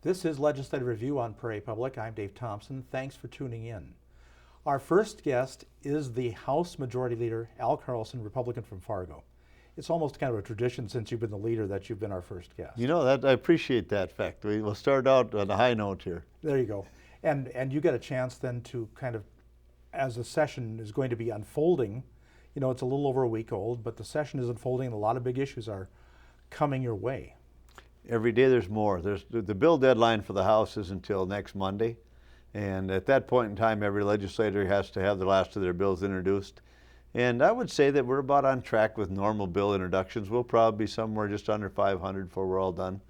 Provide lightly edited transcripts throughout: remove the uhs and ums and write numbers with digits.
This is Legislative Review on Prairie Public. I'm Dave Thompson. Thanks for tuning in. Our first guest is the House Majority Leader, Al Carlson, Republican from Fargo. It's almost kind of a tradition since you've been the leader that you've been our first guest. You know, that I appreciate that fact. We'll start out on a high note here. There you go. And you get a chance then to kind of, as the session is going to be unfolding, you know, it's a little over a week old, but the session is unfolding and a lot of big issues are coming your way. Every day there's more. There's the bill deadline for the House is until next Monday. And at that point in time, every legislator has to have the last of their bills introduced. And I would say that we're about on track with normal bill introductions. We'll probably be somewhere just under 500 before we're all done.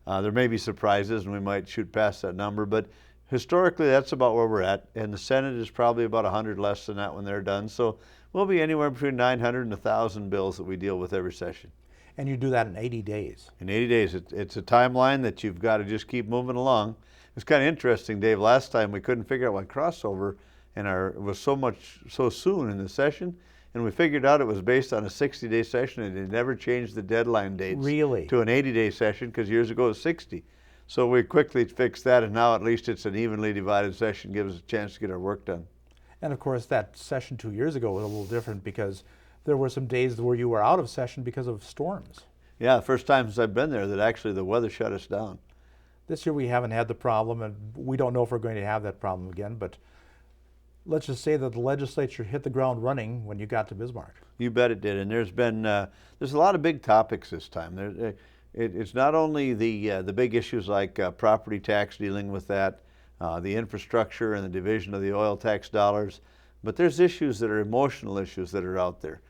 There may be surprises and we might shoot past that number, but historically that's about where we're at. And the Senate is probably about 100 less than that when they're done. So we'll be anywhere between 900 and 1,000 bills that we deal with every session. And you do that in 80 days. In 80 days. It's a timeline that you've got to just keep moving along. It's kind of interesting, Dave. Last time we couldn't figure out why crossover it was so soon in the session, and we figured out it was based on a 60-day session, and it never changed the deadline dates to an 80-day session because years ago it was 60. So we quickly fixed that, and now at least it's an evenly divided session, gives us a chance to get our work done. And of course, that session 2 years ago was a little different because there were some days where you were out of session because of storms. Yeah, first time since I've been there that actually the weather shut us down. This year we haven't had the problem, and we don't know if we're going to have that problem again, but let's just say that the legislature hit the ground running when you got to Bismarck. You bet it did, and there's a lot of big topics this time. It's not only the big issues like property tax, dealing with that, the infrastructure and the division of the oil tax dollars, but there's issues that are emotional issues that are out there.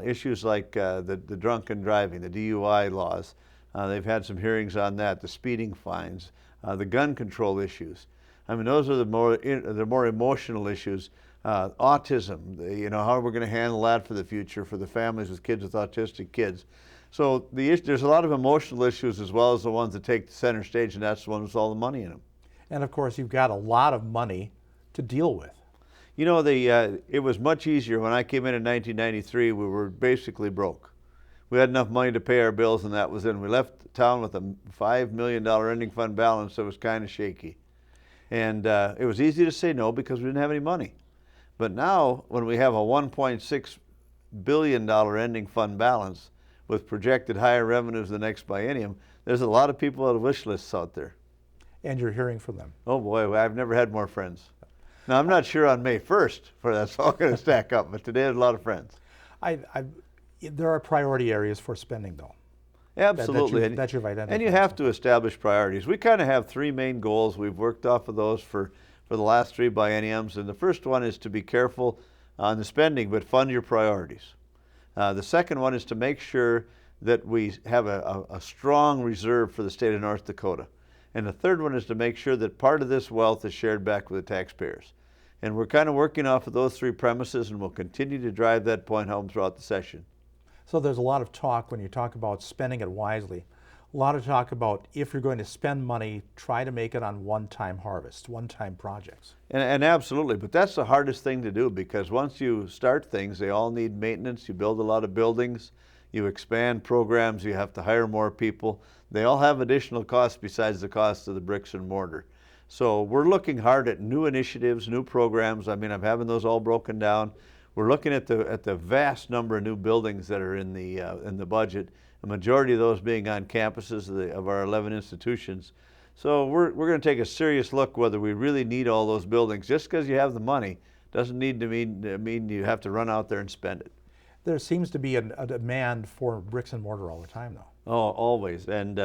Issues like the drunken driving, the DUI laws. They've had some hearings on that, the speeding fines, the gun control issues. I mean, those are the more emotional issues. Autism, how we're going to handle that for the future for the families with kids with autistic kids. So there's a lot of emotional issues as well as the ones that take the center stage, and that's the ones with all the money in them. And of course, you've got a lot of money to deal with. You know, it was much easier when I came in 1993. We were basically broke. We had enough money to pay our bills, and that was it. We left town with a $5 million ending fund balance that was kind of shaky. And it was easy to say no because we didn't have any money. But now, when we have a $1.6 billion ending fund balance with projected higher revenues the next biennium, there's a lot of people on wish lists out there. And you're hearing from them. Oh boy, I've never had more friends. Now, I'm not sure on May 1st for that's all going to stack up, but today there's a lot of friends. There are priority areas for spending, though. Absolutely. That you've identified. And you have to establish priorities. We kind of have three main goals. We've worked off of those for the last three bienniums. And the first one is to be careful on the spending, but fund your priorities. The second one is to make sure that we have a strong reserve for the state of North Dakota. And the third one is to make sure that part of this wealth is shared back with the taxpayers. And we're kind of working off of those three premises, and we'll continue to drive that point home throughout the session. So there's a lot of talk when you talk about spending it wisely. A lot of talk about if you're going to spend money, try to make it on one-time harvest, one-time projects. And absolutely, but that's the hardest thing to do because once you start things, they all need maintenance. You build a lot of buildings, you expand programs, you have to hire more people. They all have additional costs besides the cost of the bricks and mortar. So we're looking hard at new initiatives, new programs. I mean, I'm having those all broken down. We're looking at the vast number of new buildings that are in the budget. The majority of those being on campuses of our 11 institutions. So we're going to take a serious look whether we really need all those buildings. Just because you have the money doesn't need to mean you have to run out there and spend it. There seems to be a demand for bricks and mortar all the time, though. Oh, always. And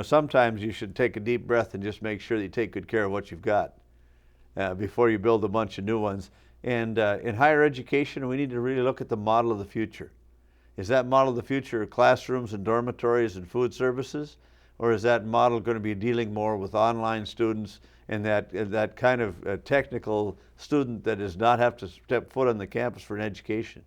sometimes you should take a deep breath and just make sure that you take good care of what you've got before you build a bunch of new ones. And in higher education, we need to really look at the model of the future. Is that model of the future classrooms and dormitories and food services? Or is that model going to be dealing more with online students and that kind of technical student that does not have to step foot on the campus for an education?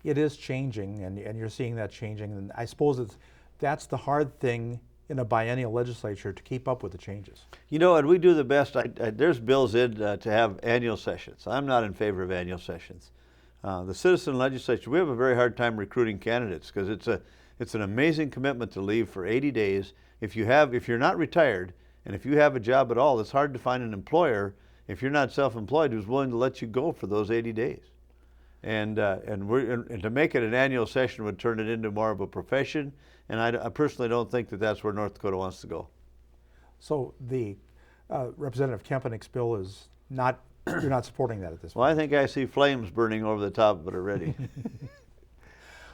It is changing, and you're seeing that changing. And I suppose that's the hard thing in a biennial legislature, to keep up with the changes. You know, and we do the best. There's bills in to have annual sessions. I'm not in favor of annual sessions. The citizen legislature, we have a very hard time recruiting candidates because it's an amazing commitment to leave for 80 days if you're not retired, and if you have a job at all, it's hard to find an employer, if you're not self-employed, who's willing to let you go for those 80 days. And to make it an annual session would turn it into more of a profession, and I personally don't think that that's where North Dakota wants to go. So the Representative Kempenick's bill is not, you're not supporting that at this point? Well, I think I see flames burning over the top of it already.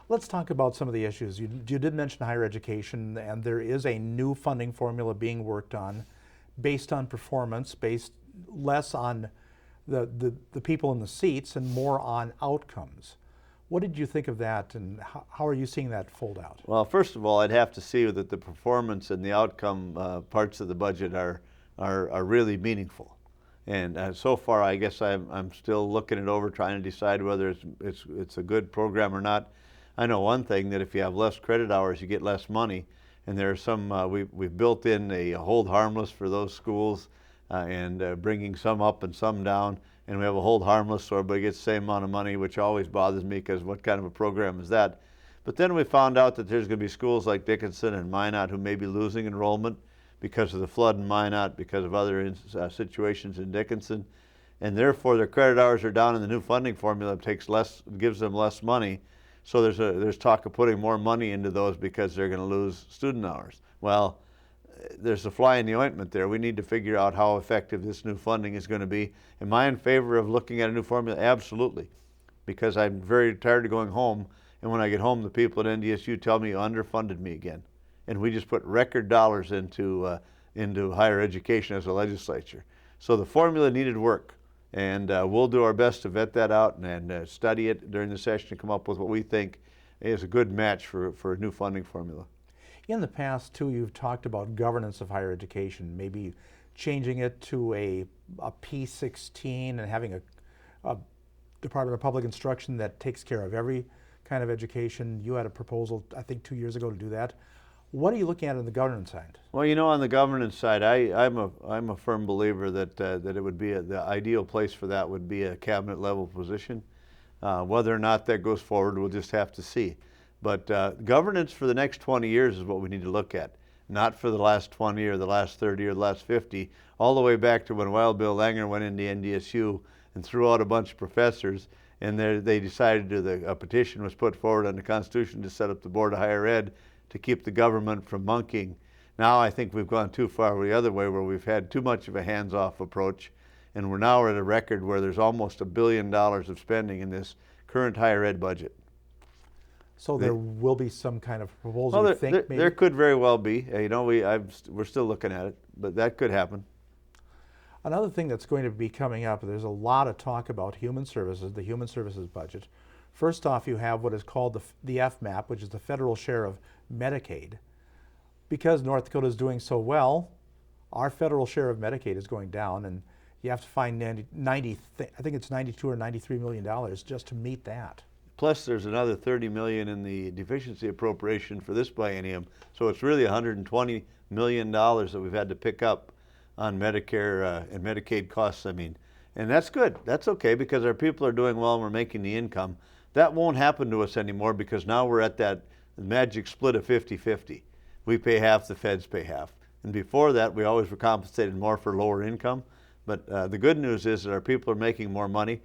Let's talk about some of the issues. You did mention higher education, and there is a new funding formula being worked on based on performance, based less on the people in the seats and more on outcomes. What did you think of that, and how are you seeing that fold out? Well, first of all, I'd have to see that the performance and the outcome parts of the budget are really meaningful. And so far, I guess I'm still looking it over, trying to decide whether it's a good program or not. I know one thing, that if you have less credit hours, you get less money. And there are some, we've built in a hold harmless for those schools, and bringing some up and some down. And we have a hold harmless so everybody gets the same amount of money, which always bothers me, because what kind of a program is that? But then we found out that there's going to be schools like Dickinson and Minot who may be losing enrollment because of the flood in Minot, because of other situations in Dickinson. And therefore their credit hours are down, and the new funding formula gives them less money. So there's talk of putting more money into those because they're going to lose student hours. Well, there's a fly in the ointment there. We need to figure out how effective this new funding is going to be. Am I in favor of looking at a new formula? Absolutely, because I'm very tired of going home, and when I get home, the people at NDSU tell me you underfunded me again. And we just put record dollars into higher education as a legislature. So the formula needed work. And we'll do our best to vet that out and study it during the session to come up with what we think is a good match for a new funding formula. In the past, too, you've talked about governance of higher education, maybe changing it to a P16 and having a Department of Public Instruction that takes care of every kind of education. You had a proposal, I think, 2 years ago to do that. What are you looking at on the governance side? Well, you know, on the governance side, I'm a firm believer that it would be the ideal place for that would be a cabinet level position. Whether or not that goes forward, we'll just have to see. But governance for the next 20 years is what we need to look at, not for the last 20 or the last 30 or the last 50, all the way back to when Wild Bill Langer went into NDSU and threw out a bunch of professors, and they decided a petition was put forward on the Constitution to set up the Board of Higher Ed to keep the government from monkeying. Now I think we've gone too far the other way, where we've had too much of a hands-off approach, and we're now at a record where there's almost $1 billion of spending in this current higher ed budget. So there will be some kind of proposal, well, maybe? There could very well be. You know, we're still looking at it, but that could happen. Another thing that's going to be coming up, there's a lot of talk about human services, the human services budget. First off, you have what is called the FMAP, which is the federal share of Medicaid. Because North Dakota is doing so well, our federal share of Medicaid is going down, and you have to find I think it's $92 or $93 million just to meet that. Plus, there's another $30 million in the deficiency appropriation for this biennium, so it's really $120 million that we've had to pick up on Medicare and Medicaid costs. I mean, and that's good. That's okay, because our people are doing well and we're making the income. That won't happen to us anymore, because now we're at that magic split of 50-50. We pay half, the feds pay half. And before that, we always were compensated more for lower income. But the good news is that our people are making more money.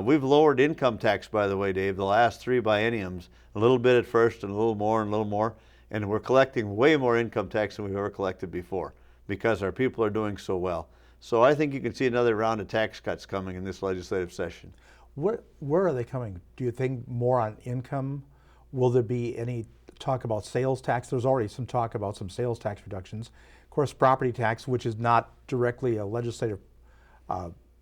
We've lowered income tax, by the way, Dave, the last 3 bienniums, a little bit at first and a little more and a little more. And we're collecting way more income tax than we've ever collected before, because our people are doing so well. So I think you can see another round of tax cuts coming in this legislative session. Where are they coming? Do you think more on income? Will there be any talk about sales tax? There's already some talk about some sales tax reductions. Of course, property tax, which is not directly a legislative,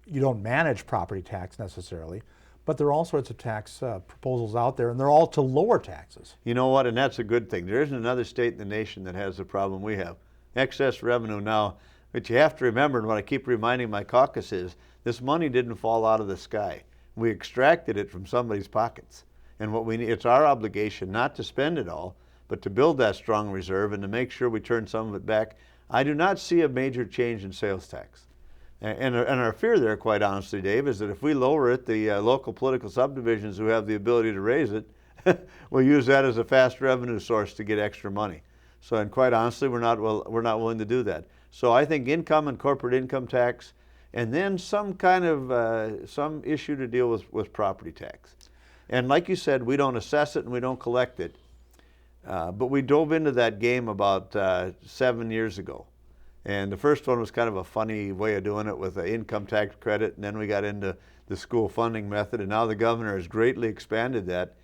you don't manage property tax necessarily, but there are all sorts of tax proposals out there, and they're all to lower taxes. You know what, and that's a good thing. There isn't another state in the nation that has the problem we have. Excess revenue now, but you have to remember, and what I keep reminding my caucus is, this money didn't fall out of the sky. We extracted it from somebody's pockets. And what we need, it's our obligation not to spend it all, but to build that strong reserve and to make sure we turn some of it back. I do not see a major change in sales tax. And our fear there, quite honestly, Dave, is that if we lower it, the local political subdivisions who have the ability to raise it will use that as a fast revenue source to get extra money. So, and quite honestly, we're not willing to do that. So I think income and corporate income tax, and then some kind of some issue to deal with property tax. And like you said, we don't assess it and we don't collect it. But we dove into that game about 7 years ago. And the first one was kind of a funny way of doing it with an income tax credit, and then we got into the school funding method, and now the governor has greatly expanded that.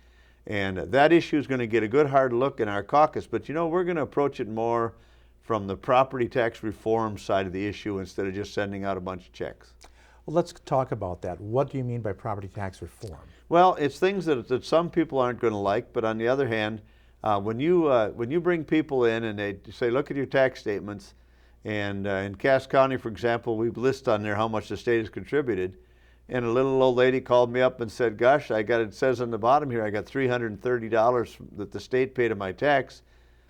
And that issue is going to get a good hard look in our caucus, but you know, we're going to approach it more from the property tax reform side of the issue instead of just sending out a bunch of checks. Well, let's talk about that. What do you mean by property tax reform? Well, it's things that some people aren't going to like, but on the other hand, when you bring people in and they say, look at your tax statements, and in Cass County, for example, we list on there how much the state has contributed, and a little old lady called me up and said, gosh, it says on the bottom here, I got $330 that the state paid of my tax,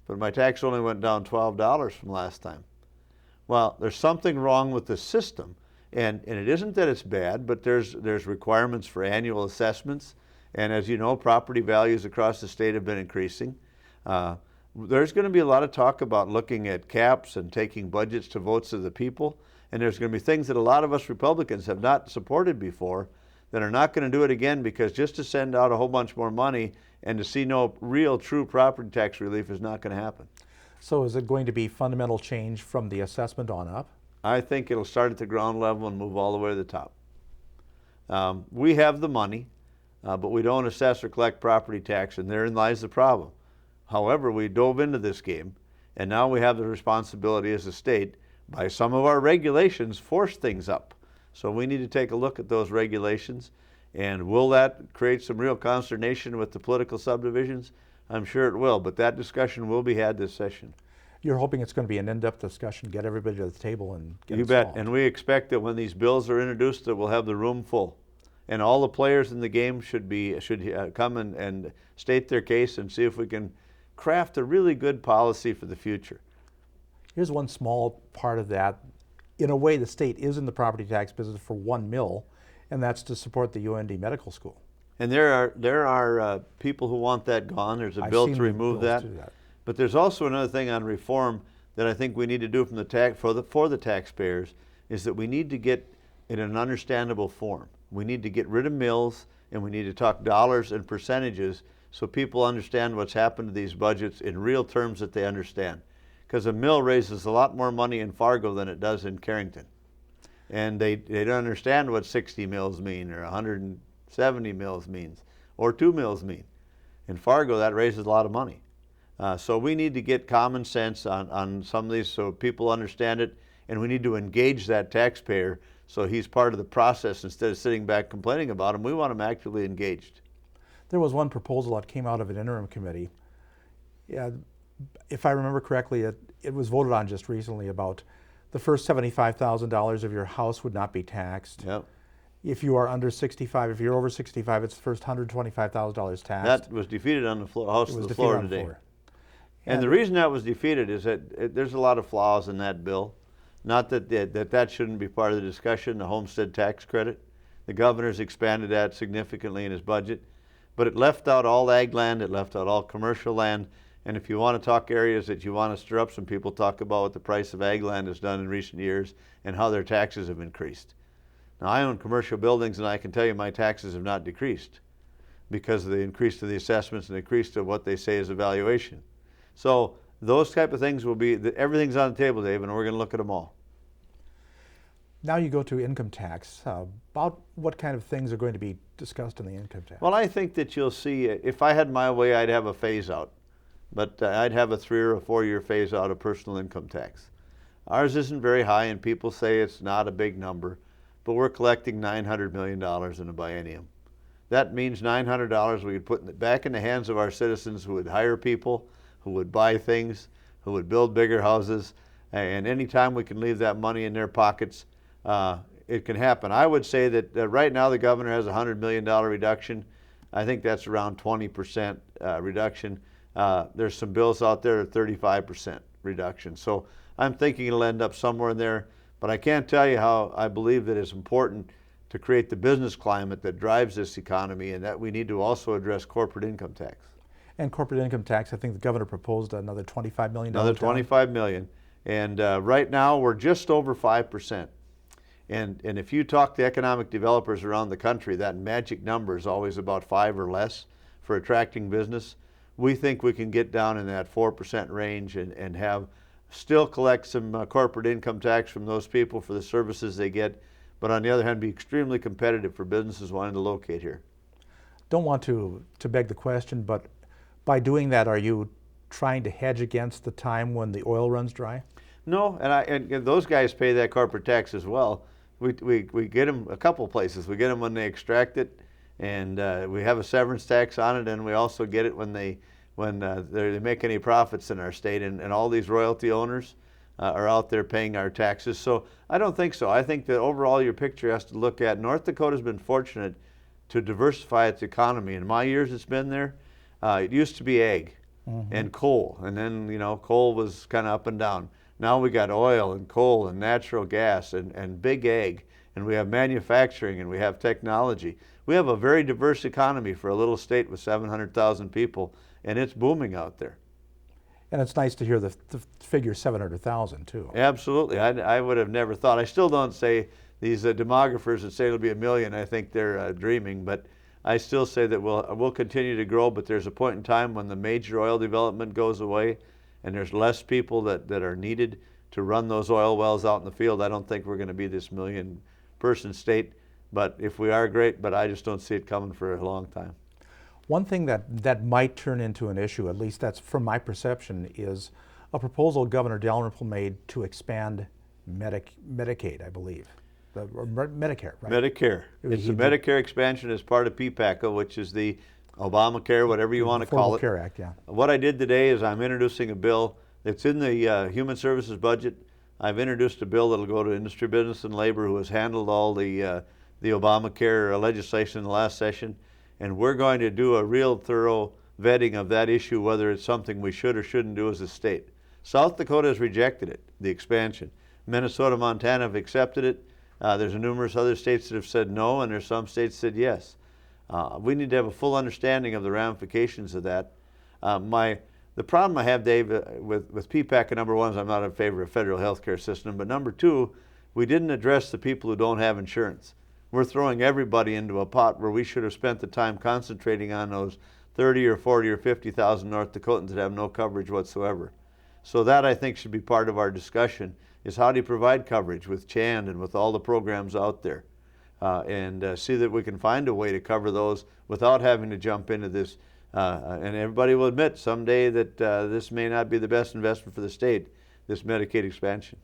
but my tax only went down $12 from last time. Well, there's something wrong with the system. And it isn't that it's bad, but there's requirements for annual assessments. And as you know, property values across the state have been increasing. There's going to be a lot of talk about looking at caps and taking budgets to votes of the people. And there's going to be things that a lot of us Republicans have not supported before that are not going to do it again, because just to send out a whole bunch more money and to see no real true property tax relief is not going to happen. So is it going to be fundamental change from the assessment on up? I think it'll start at the ground level and move all the way to the top. We have the money, but we don't assess or collect property tax, and therein lies the problem. However, we dove into this game, and now we have the responsibility as a state, by some of our regulations, force things up. So we need to take a look at those regulations, and will that create some real consternation with the political subdivisions? I'm sure it will, but that discussion will be had this session. You're hoping it's going to be an in-depth discussion, get everybody to the table and get You it bet. solved. And we expect that when these bills are introduced, that we'll have the room full. And all the players in the game should come and state their case and see if we can craft a really good policy for the future. Here's one small part of that. In a way, the state is in the property tax business for $1 million, and that's to support the UND Medical School. And there are people who want that gone. There's a I've bill seen to the remove bills that. to that. But there's also another thing on reform that I think we need to do from for the taxpayers, is that we need to get in an understandable form. We need to get rid of mills, and we need to talk dollars and percentages so people understand what's happened to these budgets in real terms that they understand. Because a mill raises a lot more money in Fargo than it does in Carrington. And they don't understand what 60 mills mean, or 170 mills means, or 2 mills mean. In Fargo, that raises a lot of money. So we need to get common sense on some of these so people understand it, and we need to engage that taxpayer so he's part of the process instead of sitting back complaining about him. We want him actively engaged. There was one proposal that came out of an interim committee. Yeah, if I remember correctly, it was voted on just recently about the first $75,000 of your house would not be taxed. Yep. If you are under 65, if you're over 65, it's the first $125,000 taxed. That was defeated on the floor, House It of was the defeated floor on the today. floor. And the reason that was defeated is that there's a lot of flaws in that bill. Not that shouldn't be part of the discussion, the homestead tax credit. The governor's expanded that significantly in his budget. But it left out all ag land, it left out all commercial land. And if you want to talk areas that you want to stir up some people, talk about what the price of ag land has done in recent years and how their taxes have increased. Now, I own commercial buildings, and I can tell you my taxes have not decreased because of the increase to the assessments and the increase to what they say is a valuation. So those type of things will be, everything's on the table, Dave, and we're going to look at them all. Now you go to income tax. About what kind of things are going to be discussed in the income tax? Well, I think that you'll see, if I had my way, I'd have a phase out. But I'd have a 3 or 4 year phase out of personal income tax. Ours isn't very high, and people say it's not a big number, but we're collecting $900 million in a biennium. That means $900 we could put back in the hands of our citizens who would hire people, who would buy things, who would build bigger houses, and anytime we can leave that money in their pockets, it can happen. I would say that right now the governor has a $100 million reduction. I think that's around 20% reduction. There's some bills out there at 35% reduction. So I'm thinking it'll end up somewhere in there, but I can't tell you how I believe that it's important to create the business climate that drives this economy, and that we need to also address corporate income tax. And corporate income tax, I think the governor proposed another $25 million. Another 25 million. And right now we're just over 5%. And if you talk to economic developers around the country, that magic number is always about 5 or less for attracting business. We think we can get down in that 4% range and have still collect some corporate income tax from those people for the services they get, but on the other hand, be extremely competitive for businesses wanting to locate here. Don't want to beg the question, but by doing that, are you trying to hedge against the time when the oil runs dry? No, and those guys pay that corporate tax as well. We get them a couple places. We get them when they extract it, and we have a severance tax on it, and we also get it when they make any profits in our state. And all these royalty owners are out there paying our taxes. So I don't think so. I think that overall your picture has to look at North Dakota's been fortunate to diversify its economy. In my years it's been there, it used to be ag and coal, and then coal was kind of up and down. Now we got oil and coal and natural gas and big ag, and we have manufacturing and we have technology. We have a very diverse economy for a little state with 700,000 people, and it's booming out there. And it's nice to hear the figure 700,000 too. Absolutely. I would have never thought. I still don't say these demographers that say it'll be 1 million. I think they're dreaming, but I still say that we'll continue to grow, but there's a point in time when the major oil development goes away and there's less people that are needed to run those oil wells out in the field. I don't think we're going to be this 1 million person state, but if we are, great, but I just don't see it coming for a long time. One thing that might turn into an issue, at least that's from my perception, is a proposal Governor Dalrymple made to expand Medicaid, I believe. Or Medicare, right? Medicare. It's the Medicare expansion as part of PPACA, which is the Obamacare, whatever you want to call it. Affordable Care Act, yeah. What I did today is I'm introducing a bill that's in the Human Services budget. I've introduced a bill that'll go to Industry, Business, and Labor, who has handled all the Obamacare legislation in the last session. And we're going to do a real thorough vetting of that issue, whether it's something we should or shouldn't do as a state. South Dakota has rejected it, the expansion. Minnesota, Montana have accepted it. There's numerous other states that have said no, and there's some states that said yes. We need to have a full understanding of the ramifications of that. The problem I have, Dave, with PPACA, number one, is I'm not in favor of federal health care system, but number two, we didn't address the people who don't have insurance. We're throwing everybody into a pot where we should have spent the time concentrating on those 30 or 40 or 50,000 North Dakotans that have no coverage whatsoever. So that, I think, should be part of our discussion, is how do you provide coverage with CHAND and with all the programs out there, and see that we can find a way to cover those without having to jump into this. And everybody will admit someday that this may not be the best investment for the state, this Medicaid expansion.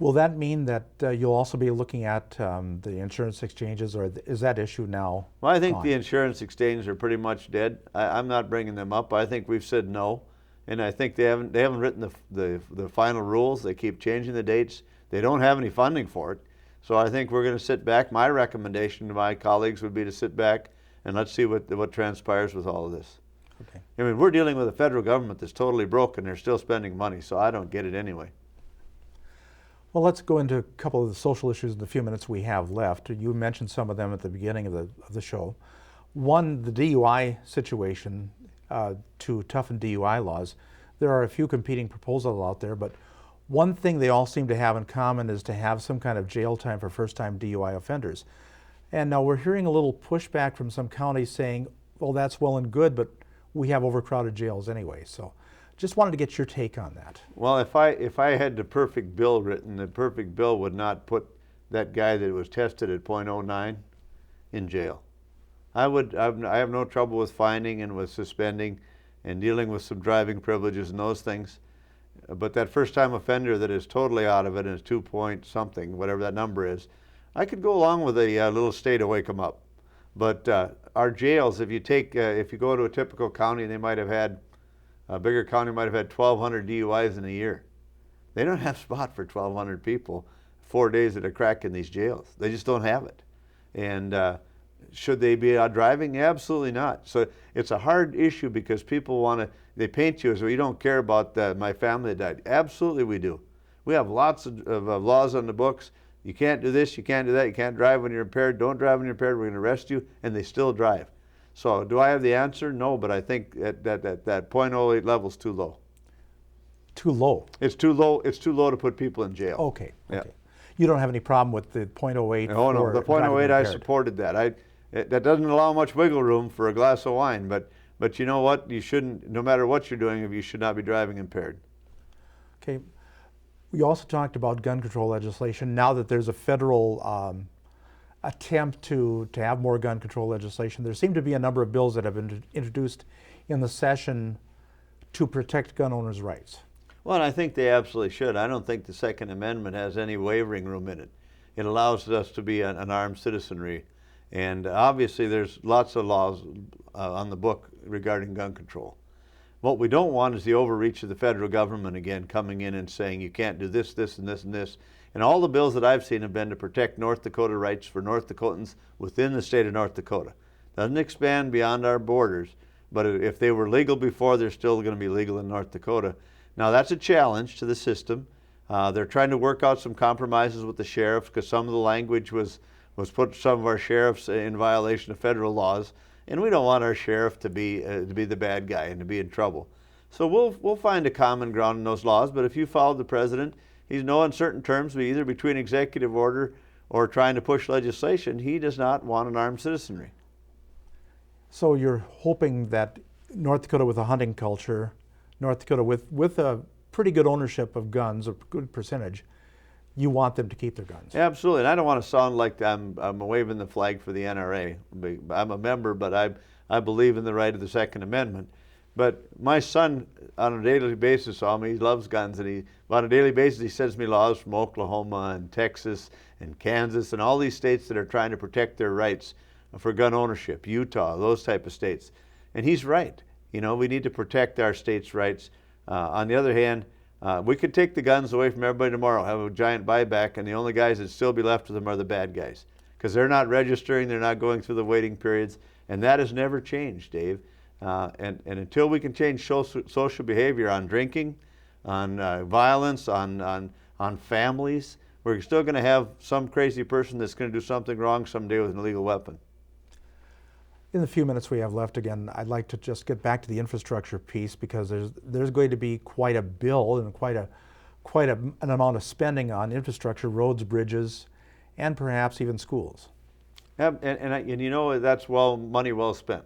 Will that mean that you'll also be looking at the insurance exchanges, or is that issue now Well, I think gone? the insurance exchanges are pretty much dead. I'm not bringing them up. I think we've said no, and I think they haven't written the final rules. They keep changing the dates. They don't have any funding for it. So I think we're going to sit back. My recommendation to my colleagues would be to sit back and let's see what transpires with all of this. Okay. I mean, we're dealing with a federal government that's totally broken. They're still spending money, so I don't get it anyway. Well, let's go into a couple of the social issues in the few minutes we have left. You mentioned some of them at the beginning of the show. One, the DUI situation, to toughen DUI laws. There are a few competing proposals out there, but one thing they all seem to have in common is to have some kind of jail time for first-time DUI offenders. And now we're hearing a little pushback from some counties saying, well, that's well and good, but we have overcrowded jails anyway. So just wanted to get your take on that. Well, if I had the perfect bill written, the perfect bill would not put that guy that was tested at .09 in jail. I have no trouble with fining and with suspending and dealing with some driving privileges and those things. But that first-time offender that is totally out of it and is 2 point something, whatever that number is, I could go along with a little stay to wake them up. But our jails, if you go to a typical county, they might have had, a bigger county might have had 1,200 DUIs in a year. They don't have spot for 1,200 people 4 days at a crack in these jails. They just don't have it. And should they be out driving? Absolutely not. So it's a hard issue because people they paint you as, well, you don't care about my family that died. Absolutely we do. We have lots of laws on the books. You can't do this, you can't do that, you can't drive when you're impaired, don't drive when you're impaired, we're going to arrest you, and they still drive. So do I have the answer? No, but I think that .08 level is too low. Too low? It's too low. It's too low to put people in jail. Okay. Yeah. You don't have any problem with the .08? Oh no, the driving .08 I impaired? supported that. That doesn't allow much wiggle room for a glass of wine, but you know what? You shouldn't, no matter what you're doing, you should not be driving impaired. Okay. We also talked about gun control legislation. Now that there's a federal attempt to have more gun control legislation, there seem to be a number of bills that have been introduced in the session to protect gun owners' rights. Well, and I think they absolutely should. I don't think the Second Amendment has any wavering room in it. It allows us to be an armed citizenry. And obviously there's lots of laws on the book regarding gun control. What we don't want is the overreach of the federal government again coming in and saying you can't do this, this, and this, and this. And all the bills that I've seen have been to protect North Dakota rights for North Dakotans within the state of North Dakota. Doesn't expand beyond our borders, but if they were legal before, they're still going to be legal in North Dakota. Now that's a challenge to the system. They're trying to work out some compromises with the sheriffs because some of the language was put some of our sheriffs in violation of federal laws, and we don't want our sheriff to be the bad guy and to be in trouble. So we'll find a common ground in those laws. But if you follow the president, he's no uncertain terms, either between executive order or trying to push legislation. He does not want an armed citizenry. So you're hoping that North Dakota with a hunting culture, North Dakota with a pretty good ownership of guns, a good percentage, you want them to keep their guns. Absolutely, and I don't want to sound like I'm waving the flag for the NRA. I'm a member, but I believe in the right of the Second Amendment. But my son, on a daily basis, he loves guns, and on a daily basis he sends me laws from Oklahoma and Texas and Kansas and all these states that are trying to protect their rights for gun ownership, Utah, those type of states. And he's right. You know, we need to protect our states' rights. On the other hand, we could take the guns away from everybody tomorrow, have a giant buyback, and the only guys that still be left with them are the bad guys. Because they're not registering, they're not going through the waiting periods, and that has never changed, Dave. And until we can change social behavior on drinking, on violence, on families, we're still going to have some crazy person that's going to do something wrong someday with an illegal weapon. In the few minutes we have left, again, I'd like to just get back to the infrastructure piece, because there's going to be quite a bill and quite an amount of spending on infrastructure, roads, bridges, and perhaps even schools. And you know, that's money well spent.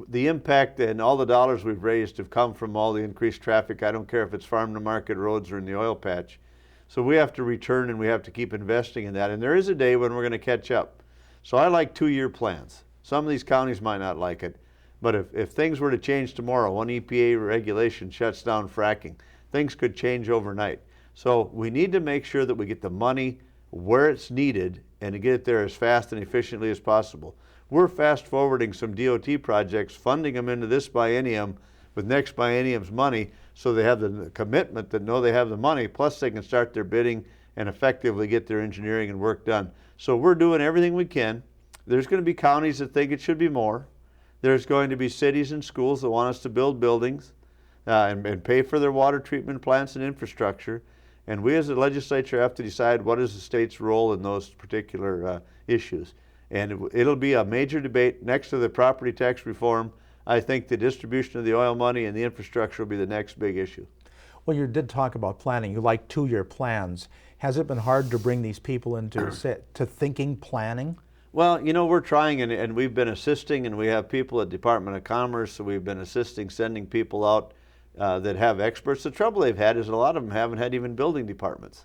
The impact and all the dollars we've raised have come from all the increased traffic. I don't care if it's farm to market roads or in the oil patch. So we have to return, and we have to keep investing in that. And there is a day when we're going to catch up. So I like 2-year plans. Some of these counties might not like it, but if things were to change tomorrow, one EPA regulation shuts down fracking, things could change overnight. So we need to make sure that we get the money where it's needed and to get it there as fast and efficiently as possible. We're fast forwarding some DOT projects, funding them into this biennium with next biennium's money, so they have the commitment that know they have the money, plus they can start their bidding and effectively get their engineering and work done. So we're doing everything we can. There's going to be counties that think it should be more. There's going to be cities and schools that want us to build buildings and pay for their water treatment plants and infrastructure. And we as a legislature have to decide what is the state's role in those particular issues. And it'll be a major debate next to the property tax reform. I think the distribution of the oil money and the infrastructure will be the next big issue. Well, you did talk about planning. You like 2-year plans. Has it been hard to bring these people into to thinking planning? Well, you know, we're trying, and we've been assisting, and we have people at Department of Commerce, so we've been assisting, sending people out that have experts. The trouble they've had is a lot of them haven't had even building departments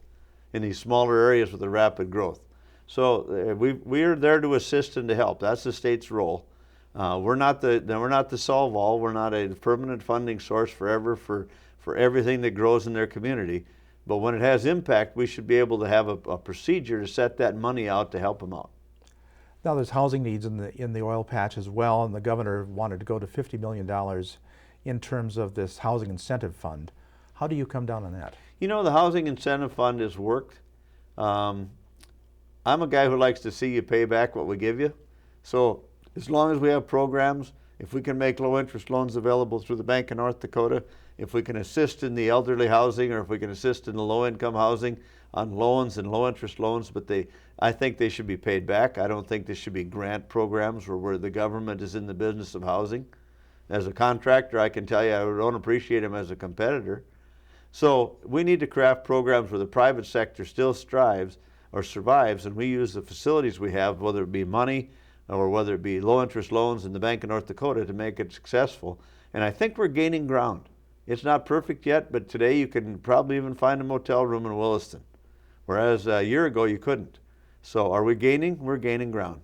in these smaller areas with the rapid growth. So we are there to assist and to help. That's the state's role. We're not the solve all. We're not a permanent funding source forever for everything that grows in their community. But when it has impact, we should be able to have a procedure to set that money out to help them out. Now there's housing needs in the oil patch as well, and the governor wanted to go to $50 million in terms of this housing incentive fund. How do you come down on that? You know, the housing incentive fund has worked. I'm a guy who likes to see you pay back what we give you. So as long as we have programs, if we can make low interest loans available through the Bank of North Dakota, if we can assist in the elderly housing, or if we can assist in the low income housing, loans and low interest loans, but I think they should be paid back. I don't think there should be grant programs where the government is in the business of housing. As a contractor, I can tell you I don't appreciate them as a competitor. So we need to craft programs where the private sector still strives or survives, and we use the facilities we have, whether it be money or whether it be low interest loans in the Bank of North Dakota, to make it successful. And I think we're gaining ground. It's not perfect yet, but today you can probably even find a motel room in Williston, whereas a year ago you couldn't. So are we gaining? We're gaining ground.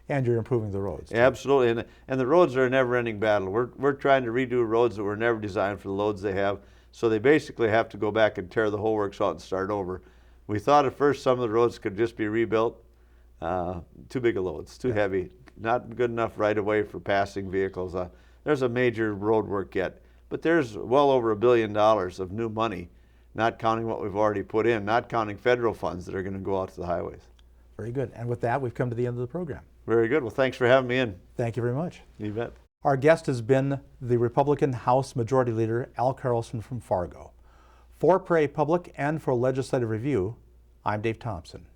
And you're improving the roads, too. Absolutely, and the roads are a never-ending battle. We're trying to redo roads that were never designed for the loads they have, so they basically have to go back and tear the whole works out and start over. We thought at first some of the roads could just be rebuilt. Too big of loads, too heavy, not good enough right away for passing vehicles. There's a major road work yet, but there's well over $1 billion of new money, not counting what we've already put in, not counting federal funds that are going to go out to the highways. Very good. And with that, we've come to the end of the program. Very good. Well, thanks for having me in. Thank you very much. You bet. Our guest has been the Republican House Majority Leader Al Carlson from Fargo. For Prairie Public and for Legislative Review, I'm Dave Thompson.